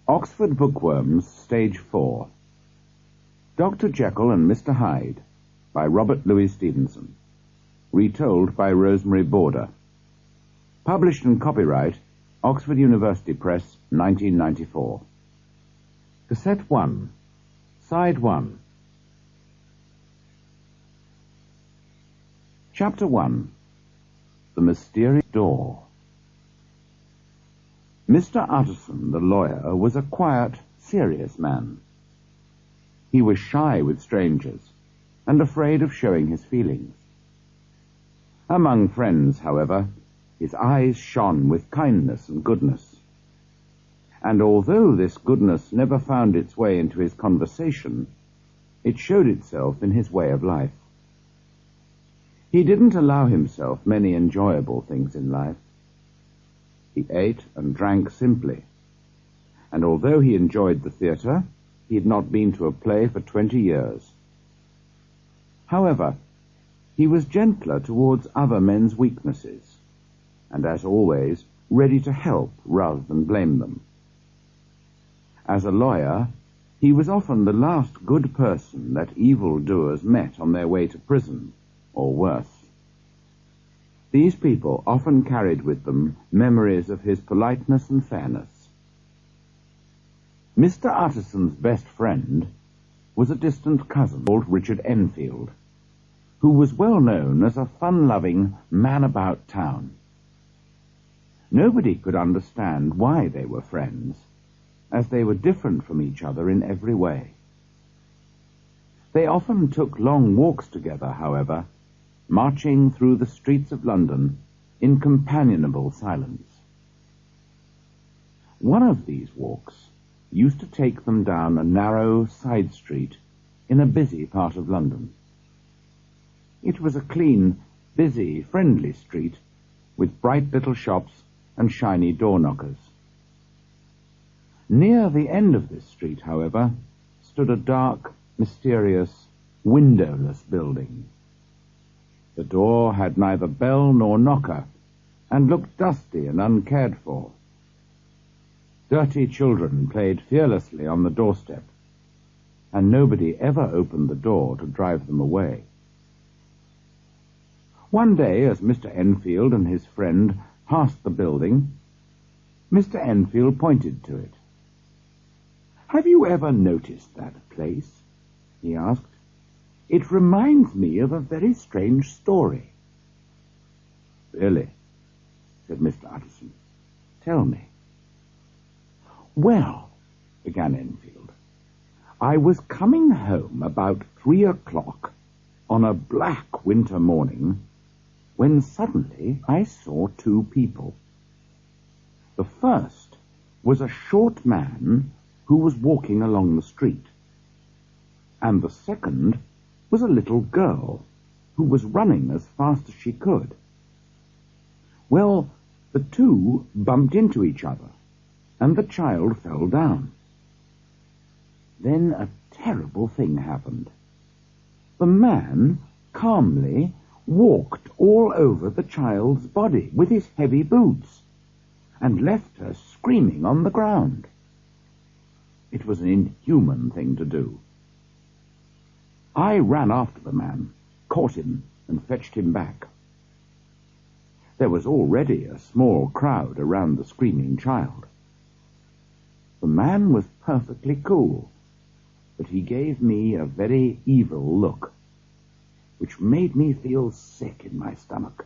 Oxford Bookworms, Stage 4. Dr. Jekyll and Mr. Hyde, by Robert Louis Stevenson. Retold by Rosemary Border. Published and copyright, Oxford University Press, 1994. Cassette 1, Side 1. Chapter 1. The Mysterious Door. Mr. Utterson, the lawyer, was a quiet, serious man. He was shy with strangers, and afraid of showing his feelings. Among friends, however, his eyes shone with kindness and goodness. And although this goodness never found its way into his conversation, it showed itself in his way of life. He didn't allow himself many enjoyable things in life. He ate and drank simply, and although he enjoyed the theatre, he had not been to a play for 20 years. However, he was gentler towards other men's weaknesses, and as always, ready to help rather than blame them. As a lawyer, he was often the last good person that evildoers met on their way to prison, or worse. These people often carried with them memories of his politeness and fairness. Mr. Utterson's best friend was a distant cousin called Richard Enfield, who was well known as a fun-loving man about town. Nobody could understand why they were friends, as they were different from each other in every way. They often took long walks together, however, marching through the streets of London in companionable silence. One of these walks used to take them down a narrow side street in a busy part of London. It was a clean, busy, friendly street with bright little shops and shiny door knockers. Near the end of this street, however, stood a dark, mysterious, windowless building. The door had neither bell nor knocker, and looked dusty and uncared for. Dirty children played fearlessly on the doorstep, and nobody ever opened the door to drive them away. One day, as Mr. Enfield and his friend passed the building, Mr. Enfield pointed to it. "Have you ever noticed that place?" he asked. "It reminds me of a very strange story." "Really?" said Mr. Utterson. "Tell me." "Well," began Enfield, "I was coming home about 3 o'clock on a black winter morning when suddenly I saw two people. The first was a short man who was walking along the street, and the second was a little girl who was running as fast as she could. Well, the two bumped into each other, and the child fell down. Then a terrible thing happened. The man calmly walked all over the child's body with his heavy boots, and left her screaming on the ground. It was an inhuman thing to do. I ran after the man, caught him, and fetched him back. There was already a small crowd around the screaming child. The man was perfectly cool, but he gave me a very evil look, which made me feel sick in my stomach.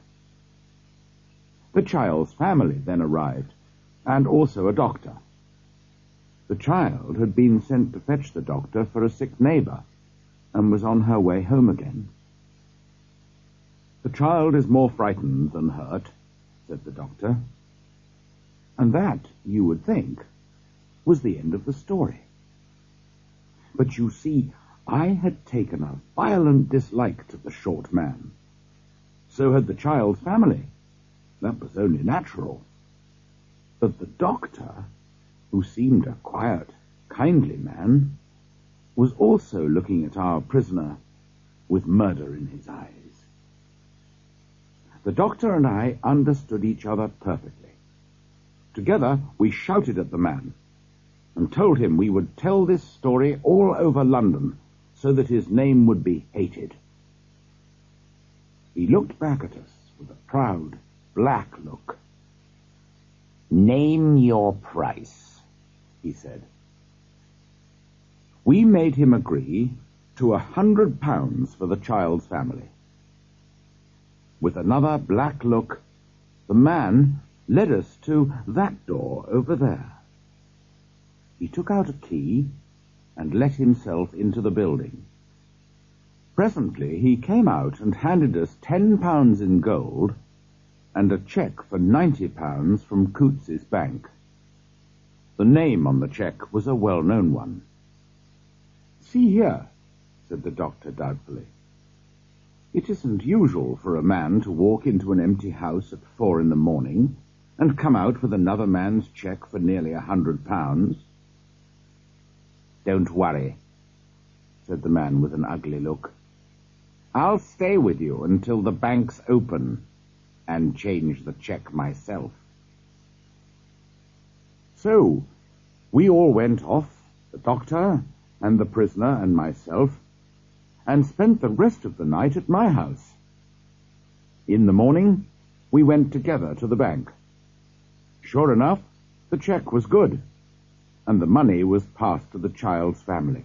The child's family then arrived, and also a doctor. The child had been sent to fetch the doctor for a sick neighbor, and was on her way home again. "The child is more frightened than hurt," said the doctor. And that, you would think, was the end of the story. But you see, I had taken a violent dislike to the short man. So had the child's family. That was only natural. But the doctor, who seemed a quiet, kindly man, was also looking at our prisoner with murder in his eyes. The doctor and I understood each other perfectly. Together we shouted at the man, and told him we would tell this story all over London so that his name would be hated. He looked back at us with a proud, black look. "Name your price," he said. We made him agree to £100 for the child's family. With another black look, the man led us to that door over there. He took out a key and let himself into the building. Presently he came out and handed us £10 in gold and a cheque for £90 from Coutts's bank. The name on the cheque was a well-known one. "See here," said the doctor doubtfully. "It isn't usual for a man to walk into an empty house at 4 in the morning and come out with another man's cheque for nearly £100. "Don't worry," said the man with an ugly look. "I'll stay with you until the bank's open and change the cheque myself." So we all went off, the doctor and the prisoner and myself, and spent the rest of the night at my house. In the morning, we went together to the bank. Sure enough, the cheque was good, and the money was passed to the child's family.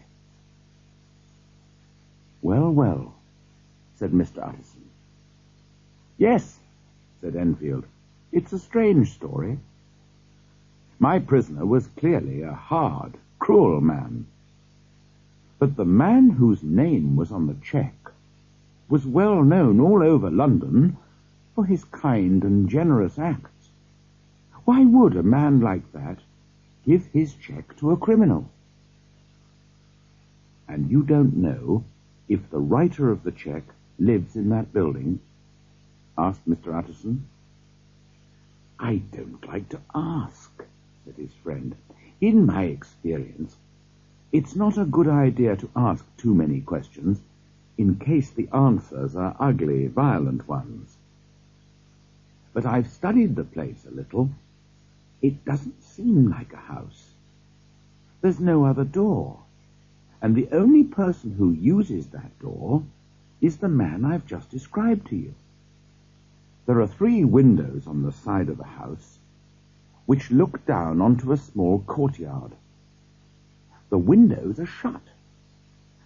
"Well, well," said Mr. Utterson. "Yes," said Enfield, "it's a strange story. My prisoner was clearly a hard, cruel man. But the man whose name was on the cheque was well known all over London for his kind and generous acts. Why would a man like that give his cheque to a criminal?" "And you don't know if the writer of the cheque lives in that building?" asked Mr. Utterson. "I don't like to ask," said his friend. "In my experience, it's not a good idea to ask too many questions in case the answers are ugly, violent ones. But I've studied the place a little. It doesn't seem like a house. There's no other door, and the only person who uses that door is the man I've just described to you. There are 3 windows on the side of the house which look down onto a small courtyard. The windows are shut,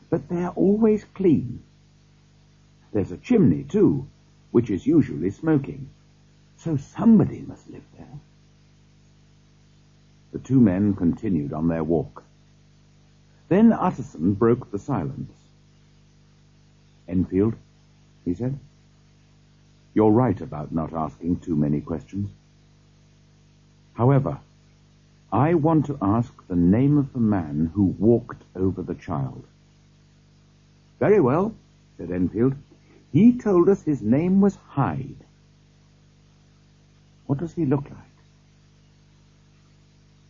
but they're always clean. There's a chimney, too, which is usually smoking, so somebody must live there." The 2 men continued on their walk. Then Utterson broke the silence. "Enfield," he said, "you're right about not asking too many questions. However, I want to ask the name of the man who walked over the child." "Very well," said Enfield. "He told us his name was Hyde." "What does he look like?"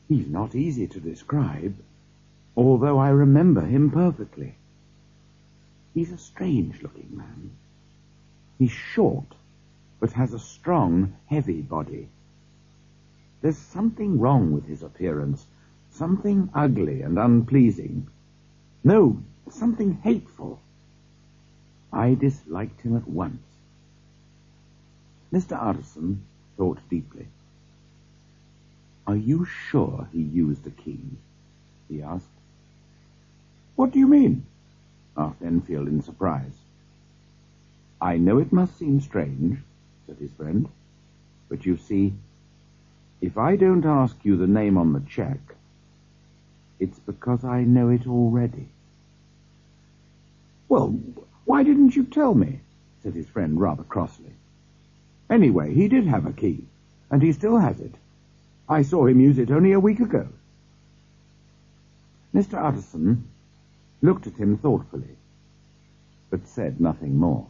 "He's not easy to describe, although I remember him perfectly. He's a strange-looking man. He's short, but has a strong, heavy body. There's something wrong with his appearance, something ugly and unpleasing. No, something hateful. I disliked him at once." Mr. Utterson thought deeply. "Are you sure he used a key?" he asked. "What do you mean?" asked Enfield in surprise. "I know it must seem strange," said his friend, "but you see, if I don't ask you the name on the cheque, it's because I know it already." "Well, why didn't you tell me?" said his friend rather crossly. "Anyway, he did have a key, and he still has it. I saw him use it only a week ago." Mr. Utterson looked at him thoughtfully, but said nothing more.